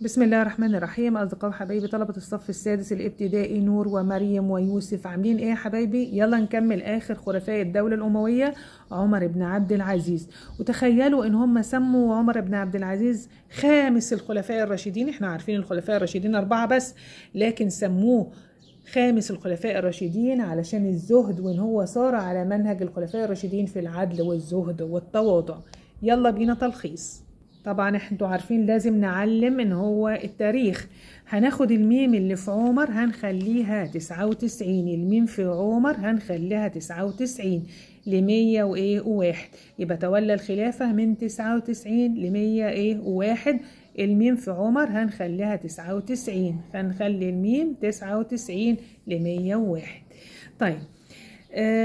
بسم الله الرحمن الرحيم. أصدقاء حبايبي طلبة الصف السادس الابتدائي نور ومريم ويوسف، عاملين ايه يا حبايبي؟ يلا نكمل آخر خلفاء الدولة الأموية عمر بن عبد العزيز. وتخيلوا ان هم سموا عمر بن عبد العزيز خامس الخلفاء الراشدين. احنا عارفين الخلفاء الراشدين 4 بس، لكن سموه خامس الخلفاء الراشدين علشان الزهد، وان هو صار على منهج الخلفاء الراشدين في العدل والزهد والتواضع. يلا بينا تلخيص. طبعا انتوا عارفين لازم نعلم ان هو التاريخ. هناخد الميم اللي في عمر هنخليها 99، الميم في عمر هنخليها 99 ل101. يبقى تولى الخلافة من 99 ل101. الميم في عمر هنخليها 99، فنخلي الميم 99 ل101. طيب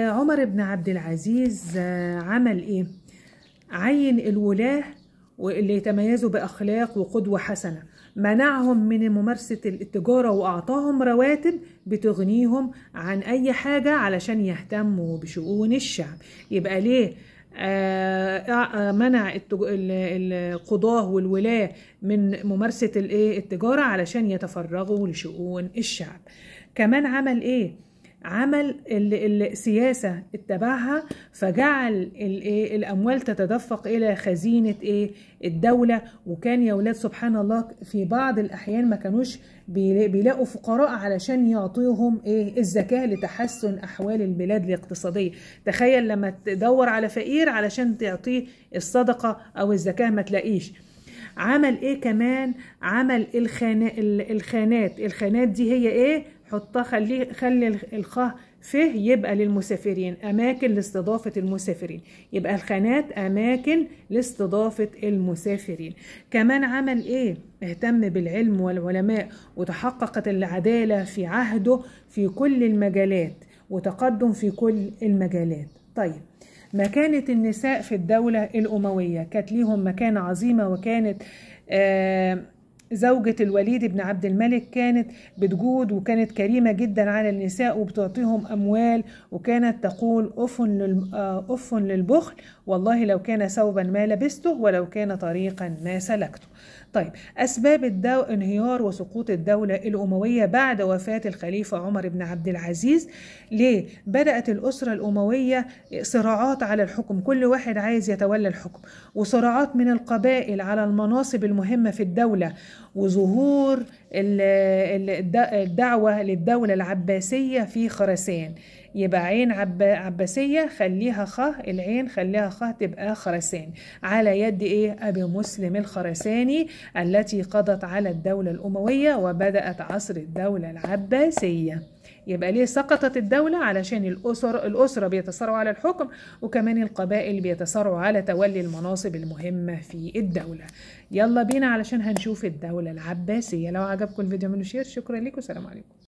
عمر بن عبد العزيز عمل ايه؟ عين الولاة واللي يتميزوا بأخلاق وقدوة حسنة، منعهم من ممارسة التجارة وأعطاهم رواتب بتغنيهم عن أي حاجة علشان يهتموا بشؤون الشعب. يبقى ليه منع القضاة والولاة من ممارسة التجارة؟ علشان يتفرغوا لشؤون الشعب. كمان عمل ايه؟ عمل السياسة اتبعها، فجعل الأموال تتدفق إلى خزينة الدولة. وكان يا ولاد سبحان الله في بعض الأحيان ما كانوش بيلاقوا فقراء علشان يعطيهم الزكاة لتحسن أحوال البلاد الاقتصادية. تخيل لما تدور على فقير علشان تعطيه الصدقة أو الزكاة ما تلاقيش. عمل ايه كمان؟ عمل الخانات دي هي ايه؟ حطها، خلي الخاء فيه يبقى للمسافرين، اماكن لاستضافة المسافرين. يبقى الخانات اماكن لاستضافة المسافرين. كمان عمل ايه؟ اهتم بالعلم والعلماء، وتحققت العدالة في عهده في كل المجالات، وتقدم في كل المجالات. طيب مكانة النساء في الدولة الأموية كانت ليهم مكانة عظيمة. وكانت زوجة الوليد بن عبد الملك كانت بتجود وكانت كريمة جدا على النساء وبتعطيهم أموال، وكانت تقول أف للبخل، والله لو كان ثوبا ما لبسته ولو كان طريقا ما سلكته. طيب أسباب انهيار وسقوط الدولة الأموية بعد وفاة الخليفة عمر بن عبد العزيز. ليه؟ بدأت الأسرة الأموية صراعات على الحكم، كل واحد عايز يتولى الحكم، وصراعات من القبائل على المناصب المهمة في الدولة، وظهور الدعوة للدولة العباسية في خراسان. يبقى عين عباسية خليها خاء، العين خليها خاء تبقى خراسان، على يد أبي مسلم الخراساني التي قضت على الدولة الأموية وبدأت عصر الدولة العباسية. يبقى ليه سقطت الدولة؟ علشان الأسرة بيتصارعوا على الحكم، وكمان القبائل بيتصارعوا على تولي المناصب المهمة في الدولة. يلا بينا علشان هنشوف الدولة العباسية. لو عجبكم الفيديو اعملوا شير. شكرا لكم، سلام عليكم.